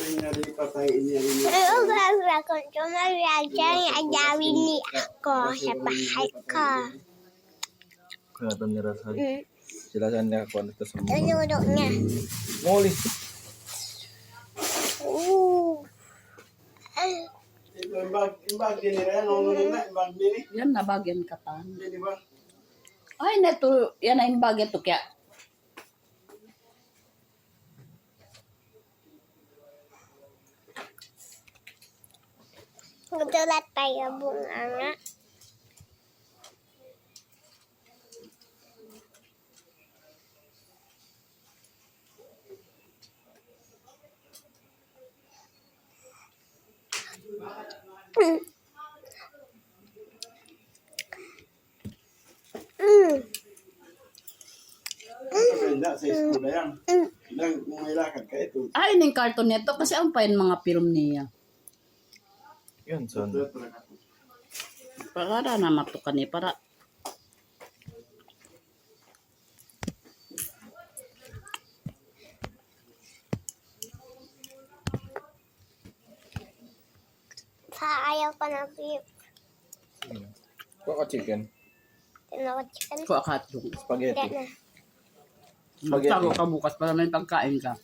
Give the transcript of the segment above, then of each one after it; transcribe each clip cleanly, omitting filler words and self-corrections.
Pero kung tumalaga yung agawin ni ako sa bahay ko. Kaya ito nirasan. Sila saan nakakuha nito sa mga. Tunudo niya. Muli. Yan na bagyan katan. Ay, neto, yan na yung bagyan to kaya. Gutulat tayo bunga nga. Ay, ning karton nito kasi ang pain mga film niya. Yun, son. Para na matukan ni para. Ayaw pa ng beef. Kuha ka chicken. Tinawad chicken. Ko akatong. Spaghetti. Hindi na. Spaghetti. Tago ka bukas para may pagkain ka.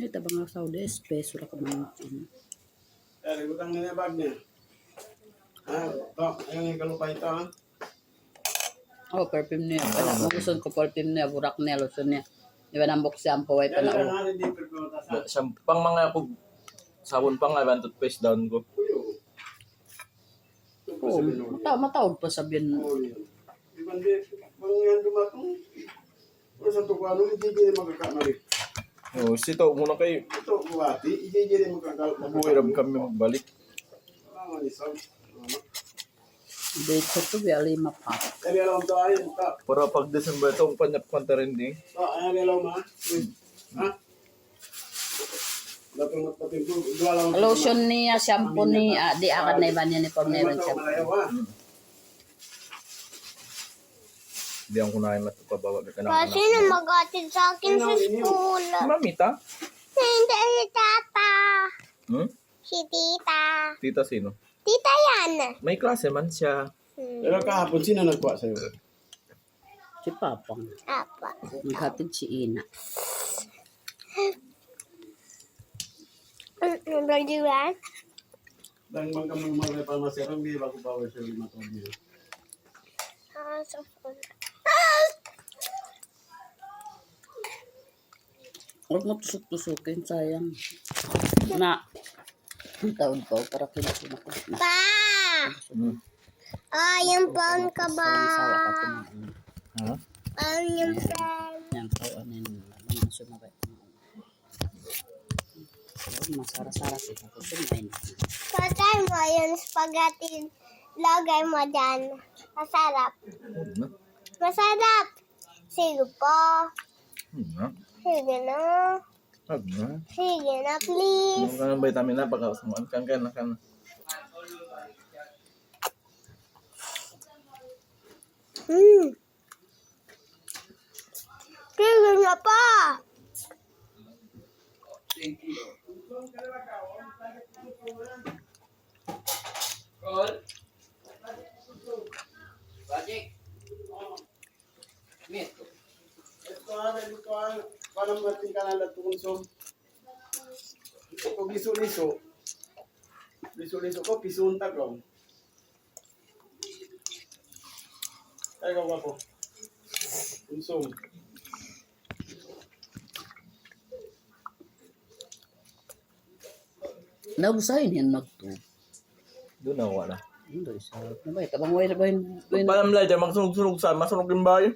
Ito ba nga Saudi, espeso ra ka mga Butang na bag niya. Ito. Ayan yung kalupay ito. Oh, perfume niya. Ano, gusto ko perfume niya, burak niya, lotion niya. Di ba nang box shampoo, ay pa na Pang mga sabon pa nga, toothpaste down ko. Oh, matawad pa sabihin. Kung yan dumatong, kung sa tukwano, hindi din magkakamali. Oh, sito muna kayo. Ito, buwati, hindi din magkakamali. Buwiram kami magbalik. Date sa to, biya lima pa. Kaya alam ito ay, ito. Para pag December ito, ang panyap-kwanta rin din. Ayan alam ha. Ha? Lotion niya, shampoo niya, di akad na iba niya ni Pam Neron shampoo. Hindi ako kunahin matupabawa. Kasi na mag-atid sa akin sa school. Mamita? Hindi si tata. Si tita. Tita sino? Tita yan. May klase man siya. Pero kahapon, sino nagkuha sa'yo? Si Papang. Apa. Naghatid si Ina. Berjuang. Dan magkamang mga pamaserang, di ba ko bawal siya 5 taon niya? So fun. Huwag mo tusok-tusukin, sayang. Na. Ang taon pa, para kinasunak ko. Pa! Yung phone ka ba? Ha? Yung phone. Yan, tawanin. Mga sumabay. Masara-sara siya. Kusunayin. Patay mo yung spaghetti. Lagay mo dyan. Masarap. Masarap. Sige po. Sige na. Sige na, please. Yung kanang vitamin na, pagkakasamaan kan. Sige na pa. Parang mating ka na natungso. Ito liso-liso. Liso-liso ko, pisunta ko. Ay, ko po. Unsong. Nagusahin yan magto. Doon na wala. Hindi, sarap na ba? Tabang way na ba yun? Palamlay, dyan magsunog-sunog sa, masunog din ba yun?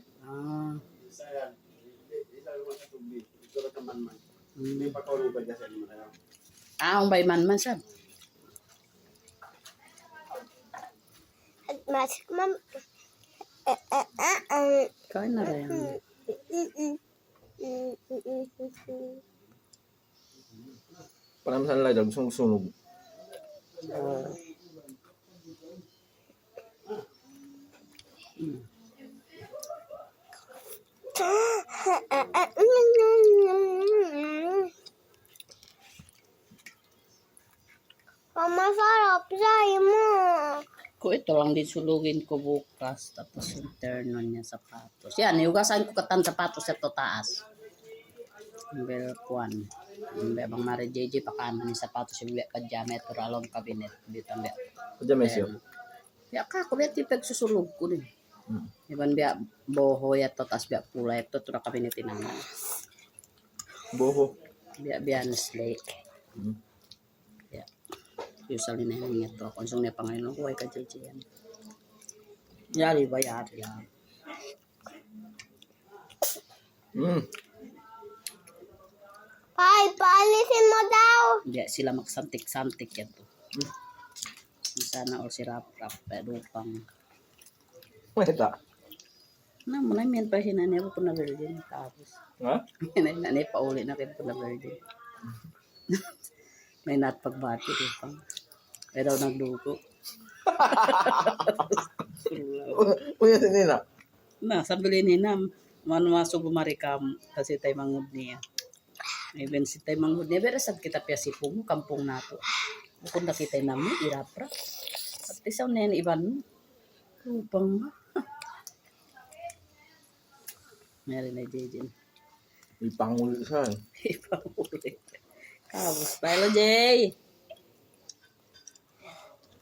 Sayang. Isa yung matutubig. Ito na man. Hindi pa kaulong ba dyan sa lima na yun? Ang bay man siya. Mas, ma'am. Kain na rin. Palamlay, dyan magsunog-sunog. Mama, sarap sa'yo mo. Ko ito lang din sulugin ko bukas. Tapos yung terno niya sapatos. Yan, iugasan ko katan sapatos sa to taas. Number 1. Yung bang Mari JJ pakano ni sapatos yung biya ka diameter along cabinet. Dito ang biya. Kaya mesyo. Biya ka, ko biya tipag susulog ko din. Iban biya boho ya to tas biya pula ito to na cabinet naman. Boho. Biya Nestle. Ya. Usually na yun ito. Konsong niya Panginoon ko ay ka JJ yan. Yari ba yari lang. Pai, paalisin mo daw. Hindi sila magsantik-santik yan to. Sana o si Rap-Rap pero pang Wala. na mo na miyan pa hinanay ko na virgin tapos. Ha? Hinanay pa uli na kin ko na virgin. May nat pagbati ko pang. Pero nagdugo. Uya sa nina. Na sabi ni Nam, manumasog bumarikam kasi tay mangud niya. Even si tay mangud niya pero sad kita pya si Pung kampong nato. Kung nakita namin irapra. At isaw na yan iban. Upang ba? Meron na Jejin. Ipanguli siya. Ibang ulit. Kabus pa. Hello, Jay.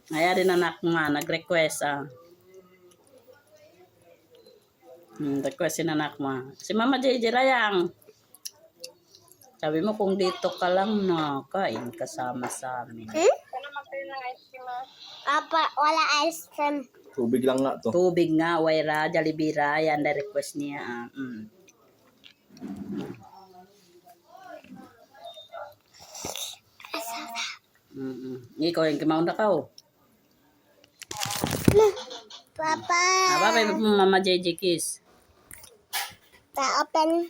Ngayon rin anak mo, nag-request request na anak mo. Si Mama JJ Rayang. Sabi mo kung dito ka lang na, kain kasama sa amin. Apa, wala ice cream. Tubig lang nga to. Tubig nga, Waira, Jollibee yan, na-request niya. Ikaw yung kimaunda ka, oh. Papa. Bye mo Mama JJ Kiss. Pa-open.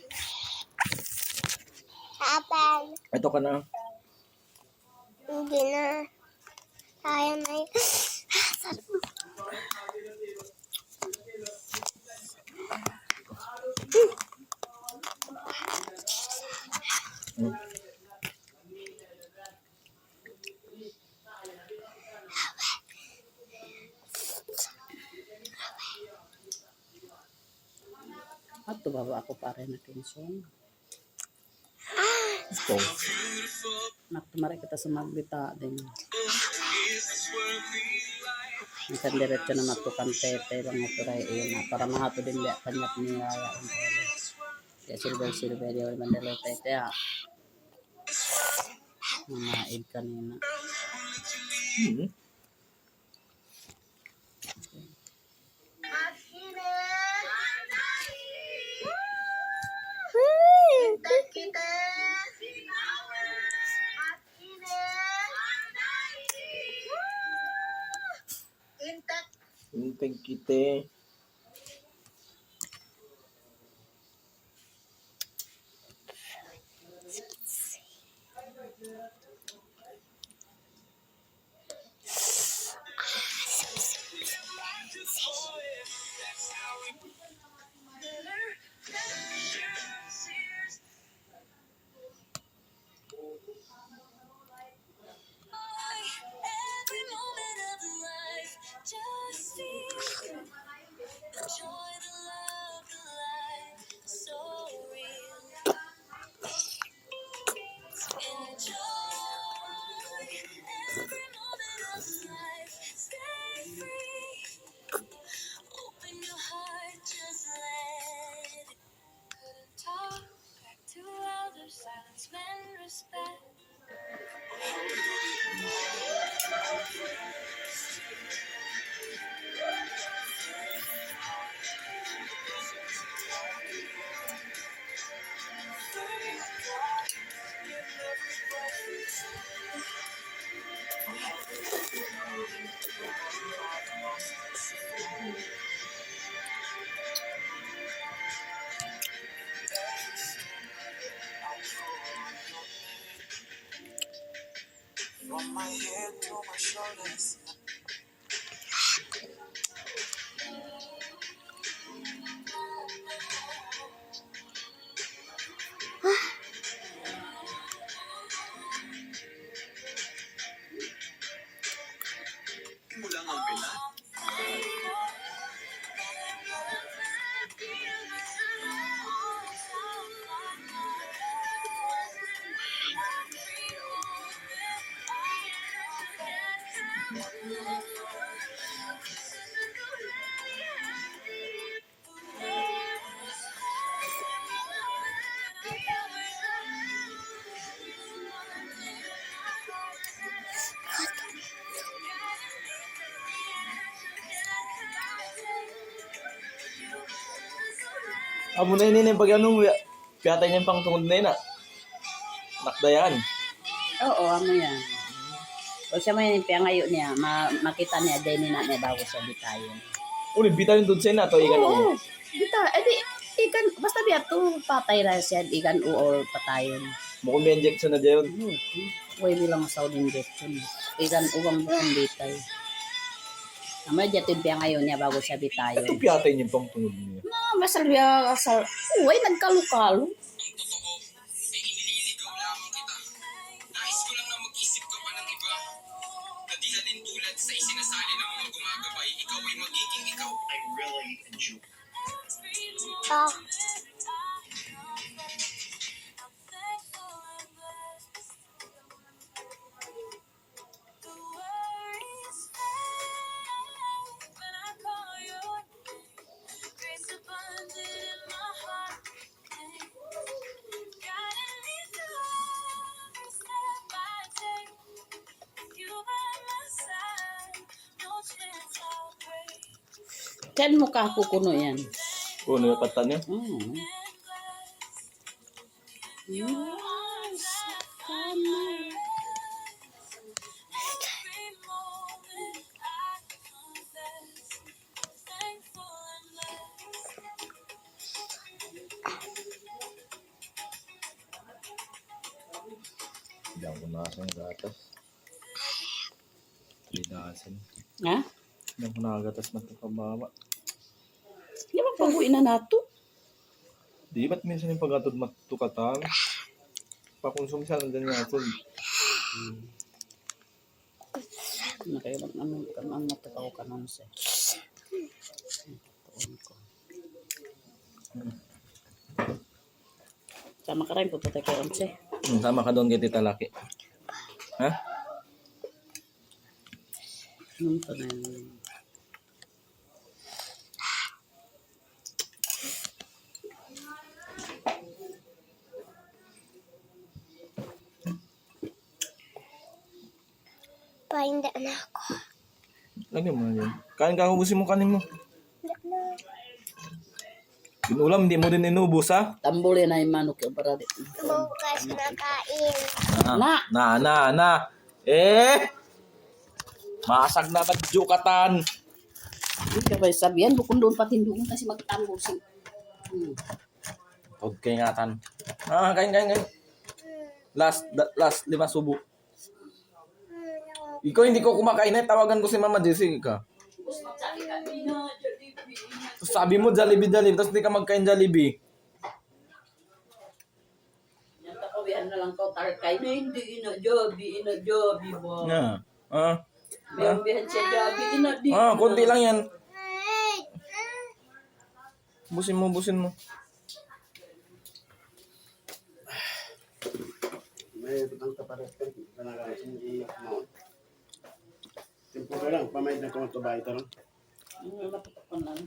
Pa-open. Ito ka na. Hindi na. Sayang na yun. At baba ako pa rin na kinson. Ito. Naktumari kita sa magbita din. Minsan diretso na matukan tete lang ito rin na para mga ito din liya kanyat niya yung polo. Kaya silver yung mandalo tete ha. Mamaid kanina. Hintay kita. From my head to my shoulders. Amo na yun pag ano, piyatay niya pang tungod na yun Nakdayan. Oo, ano yan. O siya may piyangayo niya, makita niya, din na niya bago siya bitayon. Uli, bitaw yung dudsen na to, ikan Oo, bita, ikan, basta biya to, patay na siya, ikan or patayon. Mukhang may injection na dyan. Huwag bilang sa injection. Ikan uwang bukong bitay. Namay dyan yung piyangayo niya bago siya bitayon. Ito piyatay niya pang tungod niya. Masal biya, uy, nagkalukalo. Nais ko lang na mag-isip ka pa ng iba. Na di halin tulad sa isinasali ng mga gumagabay. Ikaw ay magiging ikaw. I really enjoy. Oh. Diyan mo ka kukuno yan. Oo, nagkatan niya. Hindi ako nakasan ng gatas. Lidasan. Ha? Hindi ako nakagatas magkakababa. Di ba pabuin na nato? Di ba't minsan yung pagkatod matukatan? Pakonsum siya ng ganyan ako. Nakailang ano, kanang matakaw ka nun siya. Sama ka rin po tayo kay Ramsey. Sama ka doon kay Tita Laki. Ha? Ano pa na yun? Pahinda na ako. Lagyan mo na yan. Kain ka, ubusin mo kanin mo. Pinulam, hindi mo din inubos ha? Tambuli na yung manok yung para di. Bukas na kain. Na! Masag na ba't jukatan? Hindi ka ba sabihan, bukong doon patindoon kasi magtambol si. Huwag kayo ingatan. Kain. Last, 5 subo. Ikaw hindi ko kumakain na, tawagan ko si Mama Jessie ka. Tapos sabi mo Jollibee, tapos hindi ka magkain Jollibee. Yan takawihan na lang ko tarkay na hindi ina-jobi mo. Na. Bihan siya jobi, ina-di. Konti lang yan. Busin mo. May tutang kapares ka. Kanakasin iiyak mo. Tempo lang. Pamay na ito ito ba ito lang? Ano, napatapan lang.